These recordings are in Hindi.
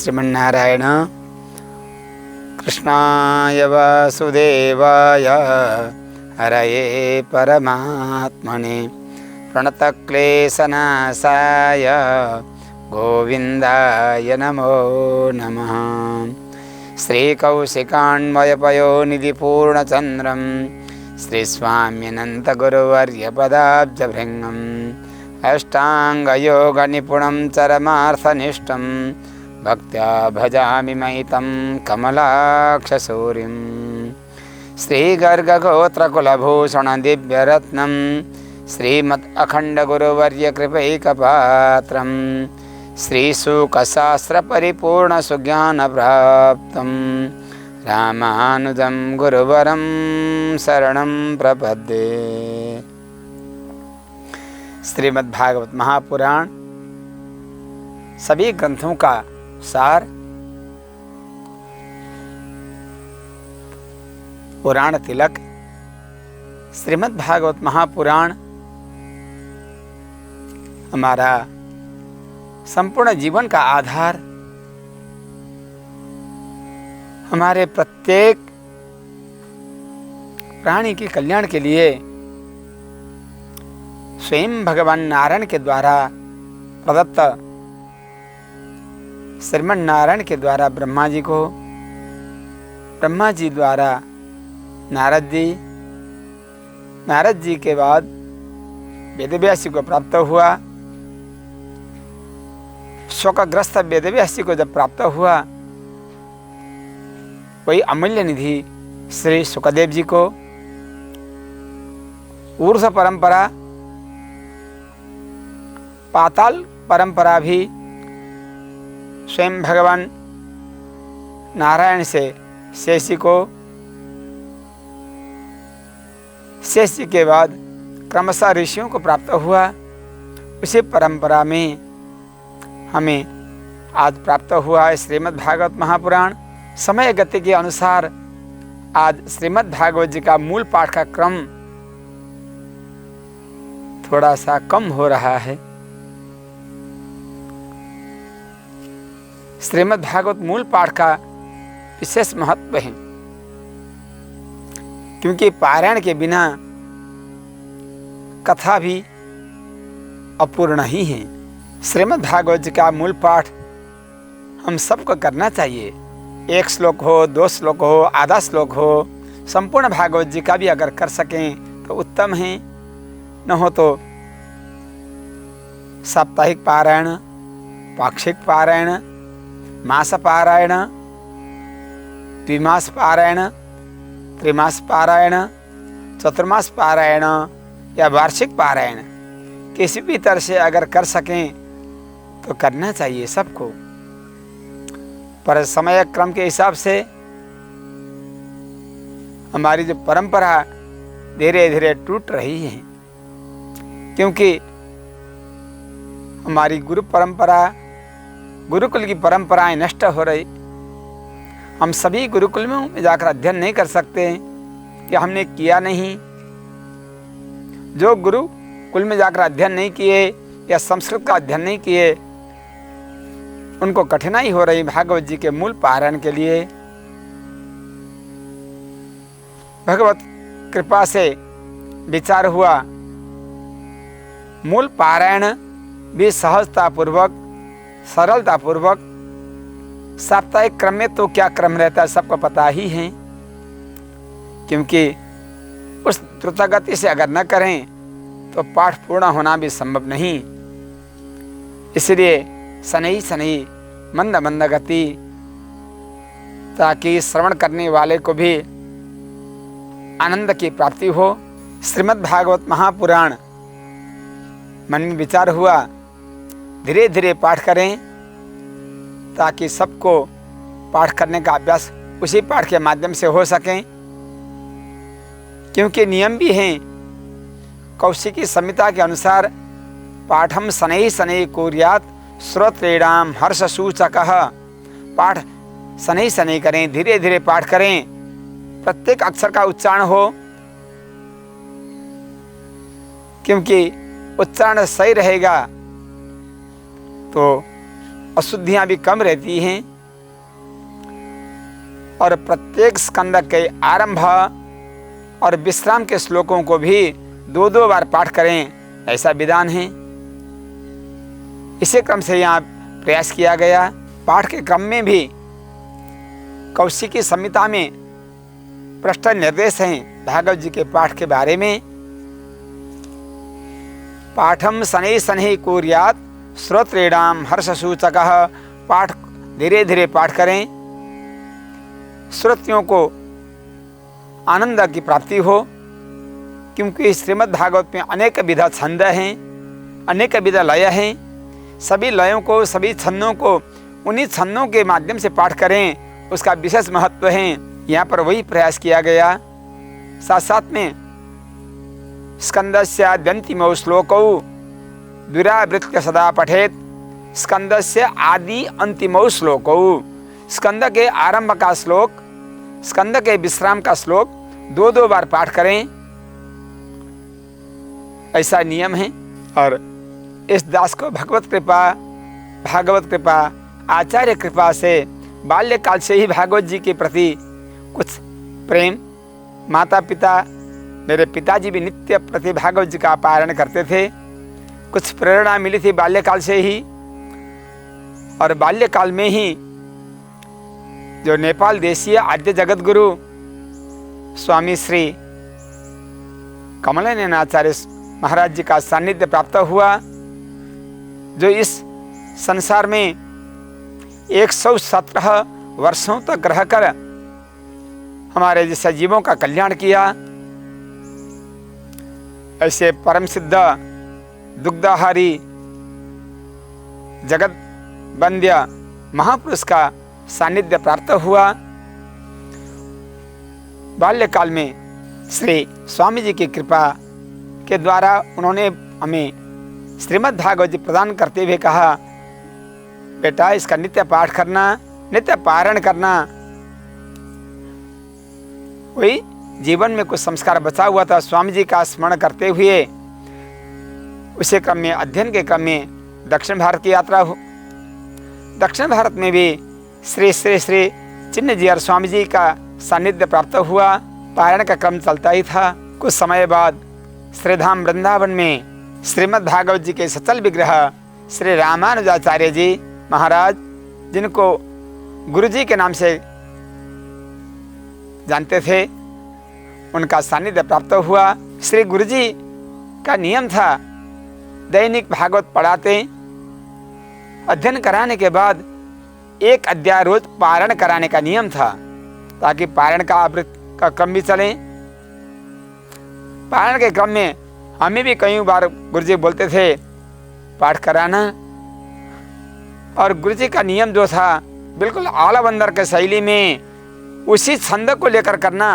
श्रीमन्नारायण। कृष्णाय वासुदेवाय हरये परमात्मने प्रणतक्लेशनाशाय गोविन्दाय नमो नमः। श्रीकौशिकान्वयपयोनिधिपूर्णचन्द्रं श्रीस्वाम्यनन्तगुरुवर्यपदाब्जभृङ्गम् अष्टाङ्गयोगनिपुणं चरमार्थनिष्ठं भक्त्या भजामि मयितं कमलाक्षसूरिं। श्रीगर्गगोत्रकुलभूषणदिव्यरत्नं श्रीमदखण्डगुरुवर्यकृपैकपात्रं श्रीशुकशास्त्रपरिपूर्णसुज्ञानप्राप्तं रामानुजं गुरुवरं शरणं प्रपद्ये। श्रीमद्भागवत महापुराण सभी ग्रंथों का सार, पुराण तिलक। श्रीमद्भागवत महापुराण हमारा संपूर्ण जीवन का आधार, हमारे प्रत्येक प्राणी के कल्याण के लिए स्वयं भगवान नारायण के द्वारा प्रदत्त, श्रीमन नारायण के द्वारा ब्रह्मा जी को, ब्रह्मा जी द्वारा नारद जी, नारद जी के बाद वेदव्यास को प्राप्त हुआ। शोकग्रस्त वेदव्यास को जब प्राप्त हुआ, वही अमूल्य निधि श्री सुखदेव जी को ऊर्ध्व परंपरा, पाताल परंपरा भी स्वयं भगवान नारायण से शेषी को, शेषी के बाद क्रमशः ऋषियों को प्राप्त हुआ। उसी परंपरा में हमें आज प्राप्त हुआ है श्रीमद् भागवत महापुराण। समय गति के अनुसार आज श्रीमद् भागवत जी का मूल पाठ का क्रम थोड़ा सा कम हो रहा है। श्रीमद् भागवत मूल पाठ का विशेष महत्व है, क्योंकि पारायण के बिना कथा भी अपूर्ण ही है। श्रीमद् भागवत जी का मूल पाठ हम सबको करना चाहिए। एक श्लोक हो, 2 श्लोक हो, आधा श्लोक हो, संपूर्ण भागवत जी का भी अगर कर सकें तो उत्तम है। न हो तो साप्ताहिक पारायण, पाक्षिक पारायण, मास पारायण, द्विमास पारायण, त्रिमास पारायण, चतुर्मास पारायण या वार्षिक पारायण, किसी भी तरह से अगर कर सकें तो करना चाहिए सबको। पर समय क्रम के हिसाब से हमारी जो परंपरा धीरे धीरे टूट रही है, क्योंकि हमारी गुरु परंपरा, गुरुकुल की परंपराएं नष्ट हो रही। हम सभी गुरुकुल में जाकर अध्ययन नहीं कर सकते कि हमने किया नहीं। जो गुरुकुल में जाकर अध्ययन नहीं किए या संस्कृत का अध्ययन नहीं किए, उनको कठिनाई हो रही भागवत जी के मूल पारायण के लिए। भगवत कृपा से विचार हुआ मूल पारायण भी सहजता पूर्वक, सरलता पूर्वक, साप्ताहिक क्रम में तो क्या क्रम रहता है सबको पता ही है, क्योंकि उस द्रुतगति से अगर न करें तो पाठ पूर्ण होना भी संभव नहीं। इसलिए शनैः शनैः मंद मंद गति, ताकि श्रवण करने वाले को भी आनंद की प्राप्ति हो। श्रीमद् भागवत महापुराण मन में विचार हुआ, धीरे धीरे पाठ करें ताकि सबको पाठ करने का अभ्यास उसी पाठ के माध्यम से हो सके, क्योंकि नियम भी हैं। कौशिकी संहिता के अनुसार पाठम शनैः शनैः कुर्यात् श्रोत्रेणाम हर्षसूचकः। पाठ शनैः शनैः करें, धीरे धीरे पाठ करें, प्रत्येक अक्षर का उच्चारण हो, क्योंकि उच्चारण सही रहेगा तो अशुद्धियां भी कम रहती हैं। और प्रत्येक स्कंद के आरंभ और विश्राम के श्लोकों को भी 2-2 बार पाठ करें, ऐसा विधान है। इसी क्रम से यहाँ प्रयास किया गया। पाठ के क्रम में भी कौशिकी संहिता में पृष्ठ निर्देश हैं भागवत जी के पाठ के बारे में। पाठम शनै शनै कुर्यात् श्रोत्रेणाम हर्ष सूचकः। पाठ धीरे धीरे पाठ करें, श्रोत्रियों को आनंद की प्राप्ति हो, क्योंकि श्रीमद् भागवत में अनेक विधा छंद हैं, अनेक विधा लय हैं। सभी लयों को, सभी छंदों को उन्हीं छंदों के माध्यम से पाठ करें, उसका विशेष महत्व है। यहाँ पर वही प्रयास किया गया। साथ साथ में स्कंदस्य अद्यन्तिमौ श्लोकौ द्विरावृत्य सदा पठेत। स्कंदस्य आदि अंतिमौ श्लोकौ। स्कंद के आरंभ का श्लोक, स्कंद के विश्राम का श्लोक 2-2 बार पाठ करें, ऐसा नियम है। और इस दास को भगवत कृपा, आचार्य कृपा से बाल्यकाल से ही भागवत जी के प्रति कुछ प्रेम, माता पिता, मेरे पिताजी भी नित्य प्रति भागवत जी का पारायण करते थे। कुछ प्रेरणा मिली थी बाल्यकाल से ही। और बाल्यकाल में ही जो नेपाल देशीय आद्य जगत गुरु स्वामी श्री कमलानयनाचार्य महाराज जी का सानिध्य प्राप्त हुआ, जो इस संसार में 117 वर्षों तक रहकर हमारे जैसे जीवों का कल्याण किया। ऐसे परम सिद्ध दुग्धाहारी जगत वंद्य महापुरुष का सानिध्य प्राप्त हुआ। बाल्यकाल में श्री स्वामी जी की कृपा के द्वारा उन्होंने हमें श्रीमद् भागवत जी प्रदान करते हुए कहा, बेटा इसका नित्य पाठ करना, नित्य पारायण करना। वही जीवन में कुछ संस्कार बचा हुआ था, स्वामी जी का स्मरण करते हुए उसी क्रम में, अध्ययन के क्रम में दक्षिण भारत की यात्रा हो। दक्षिण भारत में भी श्री श्री श्री चिन्नजीयर स्वामी जी का सानिध्य प्राप्त हुआ। पारायण का क्रम चलता ही था। कुछ समय बाद श्रीधाम वृंदावन में श्रीमद् भागवत जी के सचल विग्रह श्री रामानुजाचार्य जी महाराज, जिनको गुरु जी के नाम से जानते थे, उनका सानिध्य प्राप्त हुआ। श्री गुरु जी का नियम था दैनिक भागवत पढ़ाते, अध्ययन कराने के बाद 1 अध्याय रोज पारायण कराने का नियम था, ताकि पारायण का आवृत्ति का क्रम भी चले। पारायण के क्रम में हमें भी कई बार गुरुजी बोलते थे पाठ कराना, और गुरुजी का नियम जो था बिल्कुल आला बंदर के शैली में उसी छंद को लेकर करना,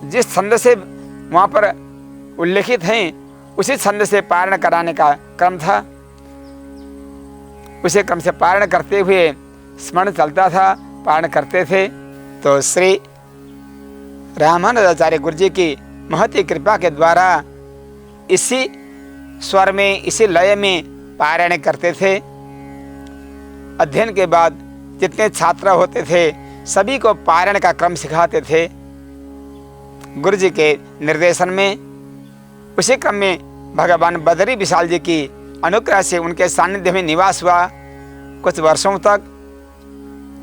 जिस छंद से वहाँ पर उल्लेखित हैं उसी छंद से पारायण कराने का क्रम था। उसी क्रम से पारायण करते हुए स्मरण चलता था, पारायण करते थे। तो श्री रामानुजाचार्य गुरु जी की महती कृपा के द्वारा इसी स्वर में, इसी लय में पारायण करते थे। अध्ययन के बाद जितने छात्र होते थे सभी को पारायण का क्रम सिखाते थे गुरु जी के निर्देशन में। उसी क्रम में भगवान बद्री विशाल जी की अनुग्रह से उनके सानिध्य में निवास हुआ। कुछ वर्षों तक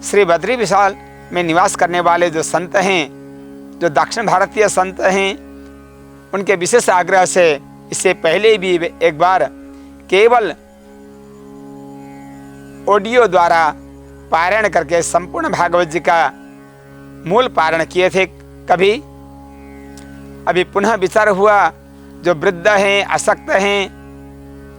श्री बद्री विशाल में निवास करने वाले जो संत हैं, जो दक्षिण भारतीय संत हैं, उनके विशेष आग्रह से इससे पहले भी एक बार केवल ऑडियो द्वारा पारायण करके संपूर्ण भागवत जी का मूल पारायण किए थे कभी। अभी पुनः विचार हुआ, जो वृद्ध हैं, अशक्त हैं,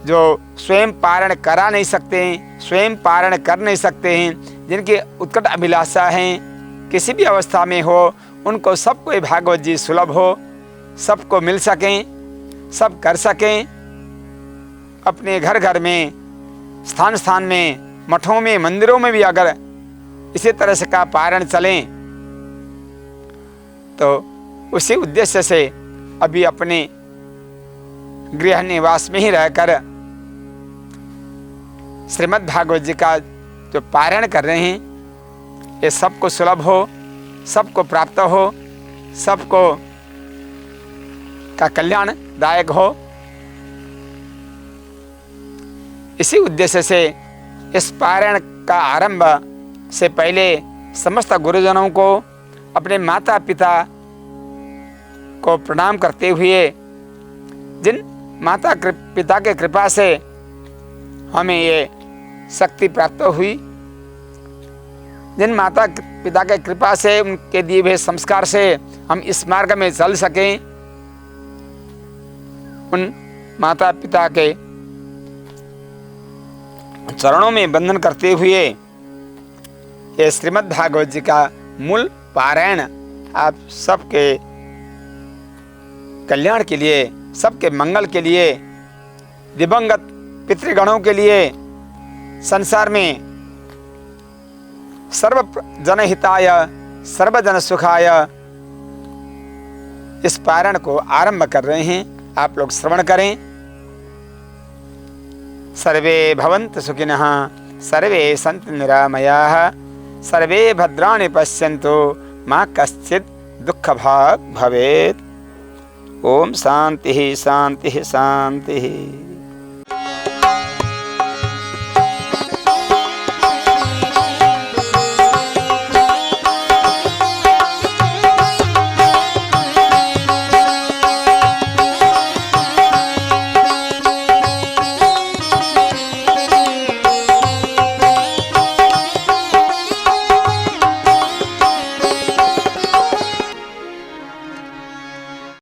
जो स्वयं पारायण करा नहीं सकते हैं, स्वयं पारायण कर नहीं सकते हैं, जिनकी उत्कट अभिलाषा हैं, किसी भी अवस्था में हो, उनको सबको भागवत जी सुलभ हो, सबको मिल सकें, सब कर सकें। अपने घर घर में, स्थान स्थान में, मठों में, मंदिरों में भी अगर इसी तरह से का पारायण चलें, तो उसी उद्देश्य से अभी अपने गृह निवास में ही रहकर श्रीमद् भागवत जी का जो पारायण कर रहे हैं, ये सबको सुलभ हो, सबको प्राप्त हो, सबको का कल्याणदायक हो। इसी उद्देश्य से इस पारायण का आरंभ से पहले समस्त गुरुजनों को, अपने माता पिता को प्रणाम करते हुए, जिन माता पिता के कृपा से हमें ये शक्ति प्राप्त हुई, जिन माता पिता के कृपा से, उनके दिए हुए संस्कार से हम इस मार्ग में चल सकें, उन माता पिता के चरणों में वंदन करते हुए ये श्रीमद् भागवत जी का मूल पारायण आप सबके कल्याण के लिए, सबके मंगल के लिए, दिवंगत पितृगणों के लिए, संसार में सर्व जनहिताय सर्वजन सुखाय इस पारायण को आरंभ कर रहे हैं। आप लोग श्रवण करें। सर्वे भवन्तु सुखिनः, सर्वे सन्तु निरामयाः, सर्वे भद्राणि पश्यन्तु, मा कश्चित् दुःखभाग् भवेत्। ओम शांति शांति शांति।